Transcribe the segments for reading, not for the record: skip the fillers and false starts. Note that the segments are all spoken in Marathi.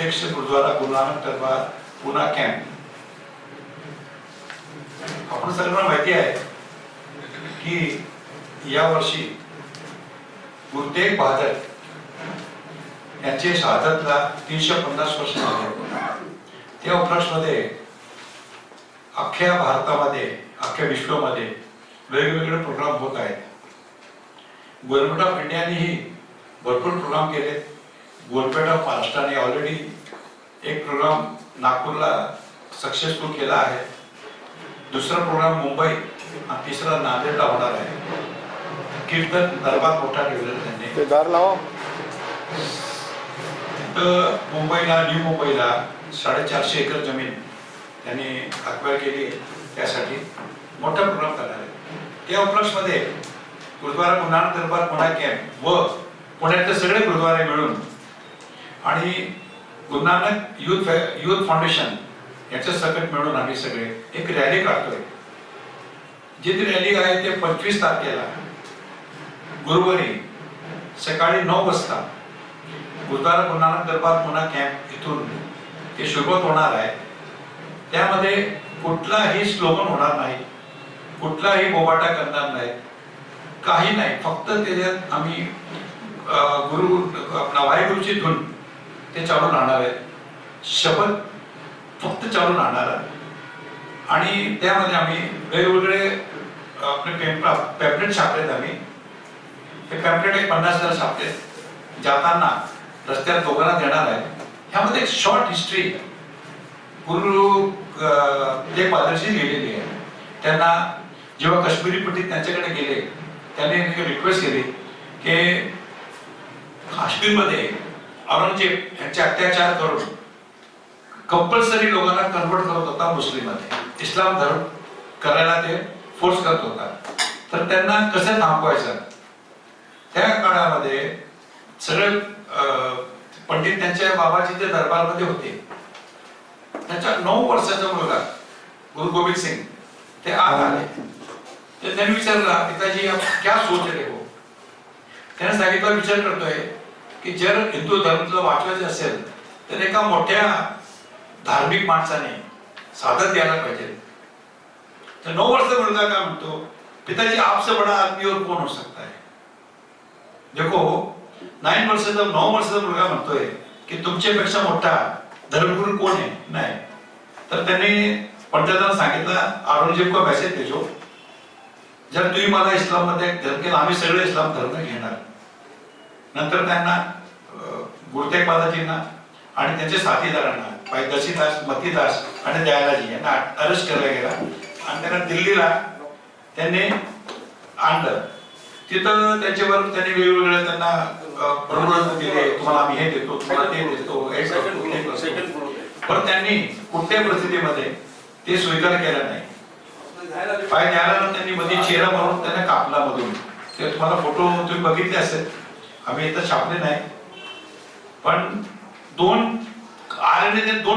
अध्यक्ष गुरुद्वारा गुरु नानक दरबार पुना कॅम्प. आपण सर्वांना माहिती आहे की या वर्षी गुरु तेग बहादर यांचे शहादतला 350 वर्ष झाले. त्या उपलक्षमध्ये अख्ख्या भारतामध्ये अख्ख्या विश्वामध्ये वेगवेगळे प्रोग्राम होत आहेत. गव्हर्नमेंट ऑफ इंडियानेही भरपूर प्रोग्राम केले. गव्हर्नमेंट ऑफ महाराष्ट्राने ऑलरेडी एक प्रोग्राम नागपूरला सक्सेसफुल केला आहे. दुसरा प्रोग्राम मुंबई आणि तिसरा नांदेडला होणार आहे. कीर्तन दरबार मोठा ठेवलेला त्यांनी. तर मुंबईला न्यू मुंबईला 450 एकर जमीन त्यांनी अक्वायर केली. त्यासाठी मोठा प्रोग्राम करणार आहे. त्या उपलक्षमध्ये गुरुद्वारा गुरु नानक दरबार पुना कॅम्प व पुण्यातले सगळे गुरुद्वारे मिळून आणि गुरु नानक युथ फाउंडेशन याच्या सकट मिळून आम्ही सगळे एक रॅली काढतोय. जी रॅली आहे ते 25 तारखेला गुरुवारी सकाळी 9 वाजता गुरुद्वारा गुरु नानक दरबार पुना कॅम्प इथून ते सुरुवात होणार आहे. त्यामध्ये कुठलाही स्लोगन होणार नाही, कुठलाही बोबाटा करणार नाही, काही नाही. फक्त त्याच्यात आम्ही गुरु आपला वाहेगुरुची धून ते चालून आणणार आहे. शपथ फक्त चालून आणणार आहे. आणि त्यामध्ये आम्ही वेगवेगळे आपले पॅम्पलेट छापलेत. आम्ही हे पॅम्पलेट एक 50,000 छापले. जाताना रस्त्यात दोघांना देणार आहे. ह्यामध्ये एक शॉर्ट हिस्ट्री गुरु तेग बहादरची लिहिलेली आहे. त्यांना जेव्हा काश्मीरी पंडित त्यांच्याकडे गेले त्यांनी रिक्वेस्ट केली की काश्मीरमध्ये औरंगजेब यांचे अत्याचार करून कंपल्सरी लोकांना कन्वर्ट करत होता मुस्लिममध्ये, इस्लाम धर्म करायला ते फोर्स करत होता. तर त्यांना कसं थांबवायचं. त्या काळामध्ये सगळे पंडित त्यांच्या बाबाजी ते दरबारमध्ये होते. त्याच्या 9 वर्षाचा मुलगा गुरु गोविंद सिंग ते आत आले. तर त्यांनी विचारला पिताजी आप क्या सोच रहे हो. त्याने सांगितलं विचार करतोय की जर हिंदू धर्माला वाचवायचे असेल तर एका मोठ्या धार्मिक माणसाने साधन द्यायला पाहिजे. तर 9 वर्षाचा मुलगा काय म्हणतो, पिताजी आपसे बड़ा आदमी और कौन हो सकता है. देखो 9 वर्षाचा मुलगा म्हणतोय की तुमच्यापेक्षा मोठा धर्मगुरु कोण आहे. नाही. तर त्यांनी पंडितांना सांगितलं औरंगजेब को मेसेज भेजो, जर तुम्ही मला इस्लाम मध्ये धर्म केला आम्ही सगळे इस्लाम धर्म घेणार. नंतर त्यांना गुरु तेग बहादरजींना आणि त्यांच्या साथीदारांना भाई दसीदास, मतीदास आणि दयालाजी यांना अरेस्ट केला गेला आणि त्यांना दिल्लीला त्यांनी आणलं. तिथं त्याच्यावर त्यांनी वेगवेगळे त्यांना प्रलोभन दिले, तुम्हाला आम्ही हे देतो, तुम्हाला ते देतो, पण त्यांनी कुठल्याही परिस्थितीमध्ये ते स्वीकार केला नाही. पाय द्यायला त्यांनी मध्ये चेहरा मारून त्यांना कापला मधून. ते तुम्हाला फोटो तुम्ही बघितले असेल, आम्ही इथं छापले नाही. पण 2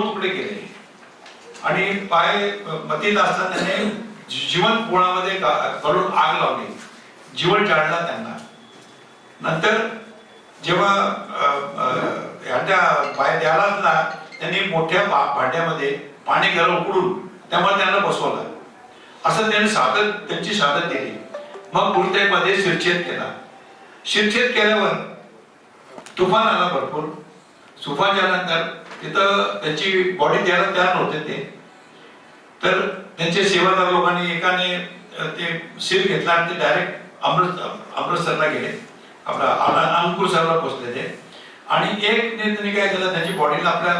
तुकडे केले आणि पाय मतीत असताना त्याने जीवन पोळामध्ये घालून आग लावली, जीवन जाळला त्यांना. नंतर जेव्हा पाय द्यायला त्यांनी मोठ्या भांड्यामध्ये पाणी गरम उकडून त्यामुळे त्यांना बसवलं. असं त्यांनी त्यांची शहादत दिली. मग गुरु तेग मध्ये शिरछेद केला. शिरछेद केल्यावर तुफान आला भरपूर. तुफानच्या नंतर तिथं त्यांची बॉडी द्यायला तयार नव्हते ते. तर त्यांचे सेवादार लोकांनी एकाने ते शिर घेतला आणि ते डायरेक्ट अमृतसरला गेले. आपला अनंतपूरला पोहोचले ते. आणि एक त्यांनी काय केलं, त्यांची बॉडीला आपल्या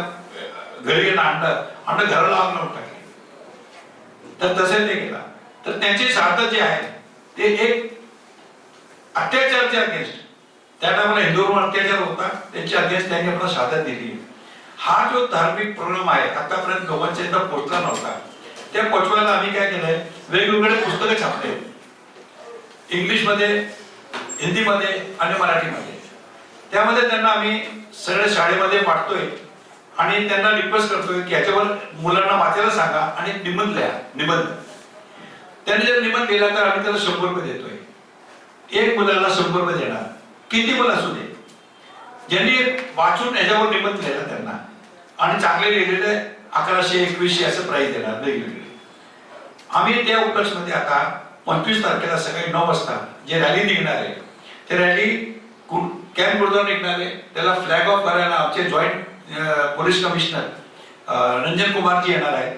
घरी आणलं घराला आग लावून टाकली. तर तसे ते केला. तर त्यांची शहादत जे आहे ते एक अत्याचारच्या अगेन्स्ट, त्या टायमाला हिंदूंवर अत्याचार होता त्यांच्या अगेन्स्ट त्यांनी आपला शहादत दिली. हा जो धार्मिक प्रोग्राम आहे आतापर्यंत लोकांच्या इथं पोहोचला नव्हता. त्या पोहोचवायला आम्ही काय केलंय, वेगवेगळे पुस्तकं छापले इंग्लिशमध्ये, हिंदीमध्ये आणि मराठीमध्ये. त्यामध्ये त्यांना आम्ही सगळ्या शाळेमध्ये वाटतोय आणि त्यांना रिक्वेस्ट करतोय की ह्याच्यावर मुलांना वाचायला सांगा आणि निबंध लिहा. निबंध त्यांनी जर निबंध लिहिला तर आम्ही त्याला 100 रुपये देतोय. एक मुलाला 100 रुपये देणार, किती मुलं असू दे. ज्यांनी वाचून याच्यावर निबंध लिहिला त्यांना आणि चांगले लिहिलेले 1100 2100 असं प्राईज देणार वेगवेगळे. आम्ही त्या उपलक्ष्यमध्ये आता 25 तारखेला सकाळी 9 वाजता जे रॅली निघणार आहे ते रॅली कॅम्प गुरुद्वारा निघणार आहे. त्याला फ्लॅग ऑफ करायला आमचे जॉईंट पोलीस कमिशनर रंजन कुमारजी येणार आहे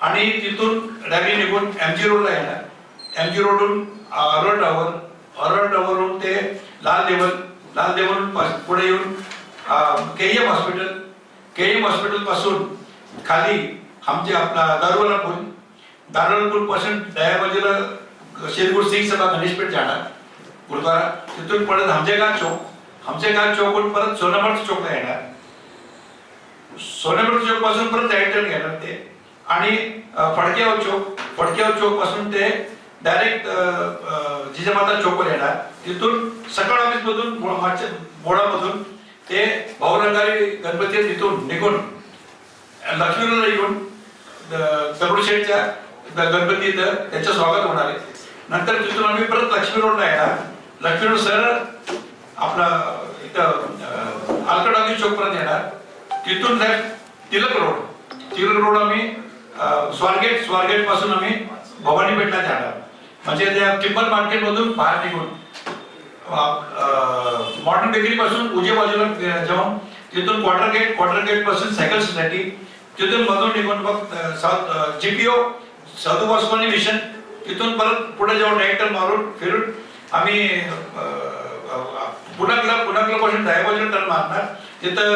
आणि तिथून रॅली निघून MG रोडला येणार. MG रोडवरून अरोरा टावरवरून ते लाल देवल पुढे येऊन KEM हॉस्पिटल पासून खाली आमचे आपला दारुवाला पूल पासून डाव्या बाजूला शेरगुर सिंग सभा गणेशपेठ जाणार गुरुद्वारा. तिथून परत हमजेगाव चौकून परत सोनामठ चौकला येणार. सोनामठ चौक पासून परत राईट टर्न घेणार ते आणि फडकेगाव चौक पासून ते डायरेक्ट जिजामाता चौकवर येणार. तिथून सकाळ ऑफिस मधून मोडामधून ते भाऊरंगारी गणपती तिथून निघून लक्ष्मीला येऊन दगडूशेठच्या गणपती इथं त्याचं स्वागत होणार आहे. नंतर तिथून आम्ही परत लक्ष्मी रोडला येणार. लक्ष्मी रोड सरळ आपला इथं आलकडागी चौक पर्यंत येणार. तिथून तिलक रोड आम्ही स्वारगेट पासून आम्ही भवानी पेठला जाणार. म्हणजे त्या टिंबर मार्केट मधून बाहेर निघून मॉडर्न बेकरी पासून उजव्या बाजूला जाऊन तिथून क्वार्टर गेट पासून सायकल सोसायटी तिथून मधून निघून मग GPO साधू वासवानी मिशन तिथून परत पुढे जाऊन राईट टर्न मारून फिरून आम्ही पुन्हा पासून डाव्या बाजूला टर्न मारणार. तिथं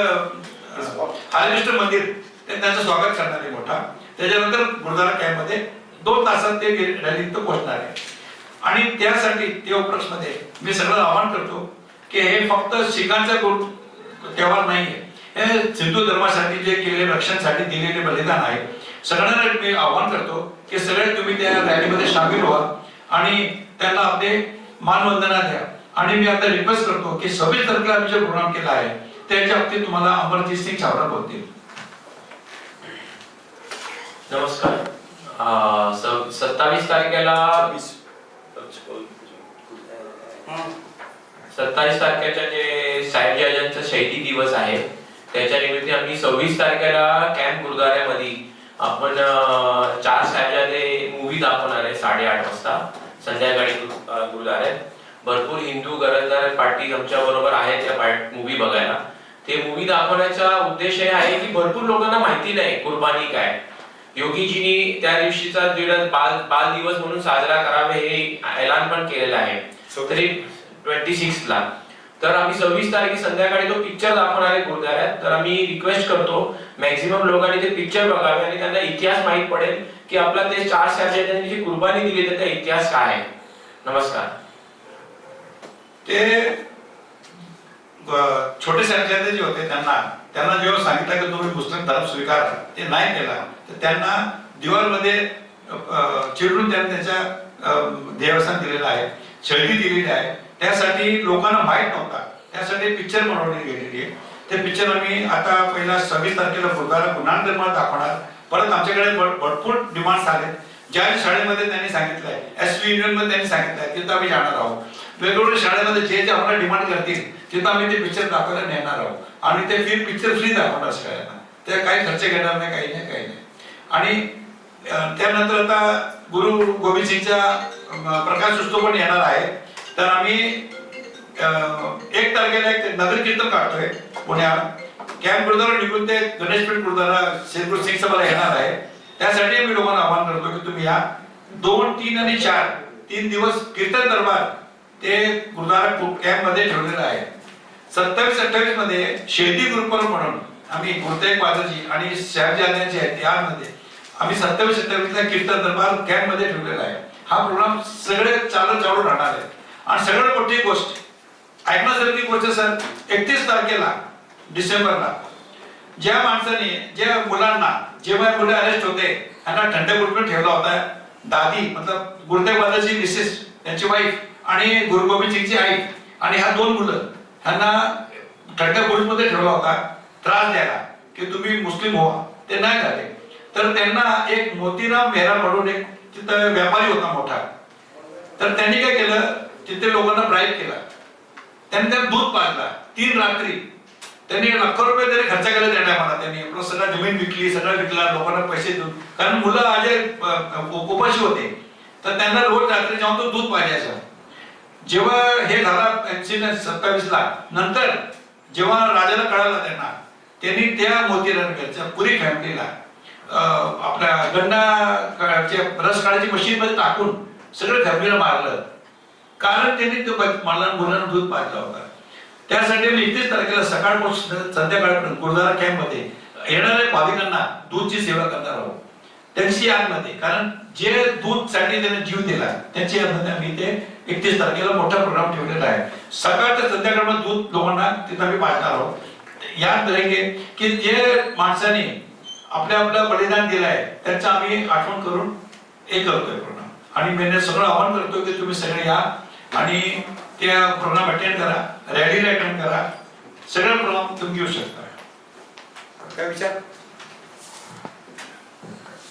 हालेकृष्ण मंदिर त्यांचं स्वागत करणार आहे मोठा. त्याच्यानंतर गुरुद्वारा कॅम्प मध्ये 2 तासात ते रॅली इथं पोहोचणार आहे. आणि त्यासाठी ते उपलक्ष्यमध्ये मी सगळं आवाहन करतो की हे फक्त शिखांचा तेव्हार नाहीये. हे हिंदू धर्मासाठी जे केलेले रक्षणासाठी दिलेले बलिदान आहे. सगळ्यांना मी आवाहन करतो की सगळे तुम्ही त्या रॅलीमध्ये सामील व्हा आणि त्यांना आपले मानवंदना द्या. आणि मी आता रिक्वेस्ट करतो की 26 तारखेला आम्ही जो प्रोग्राम केला आहे त्याच्या बाबतीत तुम्हाला अमरजीत सिंग छाबरा बोलतील. नमस्कार. 27 तारखेला 27 तारखेच्या जे साहेबजाद्यांचा शहीदी दिवस आहे त्याच्या निमित्त आम्ही 26 तारखेला कॅम्प गुरुद्वाऱ्यामध्ये आपण 4 साहेबजादे मूवी दाखवणार आहे 8:30 वाजता संध्याकाळी गुरुद्वाऱ्यात. भरपूर हिंदू गरजदार पार्टी आमच्या बरोबर आहेत त्या मूवी बघायला. ते मूवी दाखवण्याचा उद्देश हे आहे की भरपूर लोकांना माहिती नाही कुर्बानी काय. योगीजींनी त्या दिवशीचा बाल दिवस म्हणून साजरा करावे हे ऐलान पण केलेलं आहे तरी 26 ला. तर आम्ही 26 तारखे संध्याकाळी तो पिक्चर दाखवणार आहे गुरुद्वाऱ्यात. तर आम्ही रिक्वेस्ट करतो मॅक्झिमम लोकांनी ते पिक्चर बघावे आणि त्यांना इतिहास माहित पडेल की आपला ते 4 साहेबजाद्यांनी जी कुर्बानी दिली त्याचा इतिहास काय आहे. नमस्कार. ते छोटे साहेबजादे जे होते त्यांना जेव्हा सांगितलं की तुम्ही मुस्लिम धर्म स्वीकारा ते नाही केला तर त्यांना दिवारमध्ये चिरडून त्यांनी त्याच्या देवस्थान दिलेलं आहे, शैली दिलेली आहे. त्यासाठी लोकांना माहित नव्हता. त्यासाठी पिक्चर बनवली गेलेली आहे. ते पिक्चर आम्ही आता पहिला 26 तारखेला गुरुद्वारा पुन्हा दाखवणार. परत आमच्याकडे भरपूर डिमांड्स आले. ज्या शाळेमध्ये त्यांनी सांगितलंय SV युनियन मध्ये त्यांनी सांगितलंय तिथं आम्ही जाणार आहोत. वेगवेगळ्या शाळेमध्ये जे आम्हाला डिमांड करतील तिथं आम्ही ते पिक्चर दाखवायला नेणार आहोत आणि ते पिक्चर फ्री दाखवणार सगळ्यांना. ते काही खर्च घेणार नाही, काही नाही. आणि त्यानंतर आता गुरु गोविंद सिंगचा प्रकाश उत्सव पण येणार आहे. तर आम्ही 1 तारखेला एक नगर कीर्तन काढतोय पुण्यात. कॅम्प गुरुद्वारा निघून ते गणेशपेठ गुरुद्वारा शेरगुर सिंग सभाला येणार आहे. त्यासाठी मी लोकांना आवाहन करतो की तुम्ही या 2, 3 आणि 4 3 दिवस कीर्तन दरबार ते गुरुद्वारा कॅम्प मध्ये ठेवलेलं आहे. 27-28 मध्ये शेती गुरुपर्व म्हणून आम्ही गुरुतेग बहादुरजी आणि साहेबजाद्यांचे आहेत यामध्ये आम्ही 27-28 ला कीर्तन दरबार कॅम्प मध्ये ठेवलेला आहे. हा प्रोग्राम सगळे चालू राहणार आहे. आणि सगळ्यात मोठी गोष्ट ऐकण्यासारखी गोष्ट सर 31 तारखेला डिसेंबरला ज्या माणसाने ज्या मुलांना जेव्हा मुले अरेस्ट होते त्यांना थंड गुडमध्ये ठेवला होता. दादी मतलब गुरुतेग बहादुरजी मिसेस त्यांची वाईफ आणि गुरु गोविंद सिंगची आई आणि ह्या 2 मुलं ह्यांना थंड गुडमध्ये ठेवला होता त्रास द्यायला की तुम्ही मुस्लिम व्हा. ते नाही झाले. तर त्यांना एक मोतीराम मेहरा म्हणून एक तिथं व्यापारी होता मोठा. तर त्यांनी काय केलं तिथे लोकांना ब्राईब केला. त्यांनी त्यात दूध पाजला 3 रात्री. त्यांनी लाखो रुपये तरी खर्च केले त्या टायमाला त्यांनी आपलं सगळं जमीन विकली, सगळं विकला, लोकांना पैसे देऊन, कारण मुलं आजे उपाशी होते, तर त्यांना रोज रात्री जाऊन तो दूध पाजायचा. जेव्हा हे झाला 1927ला, नंतर जेव्हा राजाला कळालं त्यांनी त्या मोतीरामच्या पुरी फॅमिलीला आपल्या गन्नाचे रस काढायची मशीन मध्ये टाकून सगळं फॅमिलीला मारलं, कारण त्यांनी तो मुलांना दूध पाजला होता. त्यासाठी 31 तारखेला सकाळपासून संध्याकाळपर्यंत गुरुद्वारा कॅम्प मध्ये येणाऱ्या भाविकांना दूधची सेवा करणार आहोत. त्यांची यादमध्ये, कारण जे दूध साठी त्याने जीव दिला त्यांच्या यादमध्ये आम्ही ते 31 तारखेला मोठा प्रोग्राम ठेवलेला आहे. सकाळ ते संध्याकाळपर्यंत दूध लोकांना तिथं आम्ही पाजणार आहोत. याद धरेंगे की जे माणसाने आपल्या बलिदान दिलं आहे त्यांचं आम्ही आठवण करून हे करतोय प्रोग्राम. आणि मी सगळं आवाहन करतोय की तुम्ही सगळे या आणि त्या प्रोग्राम अटेंड करा, रॅलीला अटेंड करा, सगळं प्रोग्राम तुम्ही घेऊ शकता. काय विचार?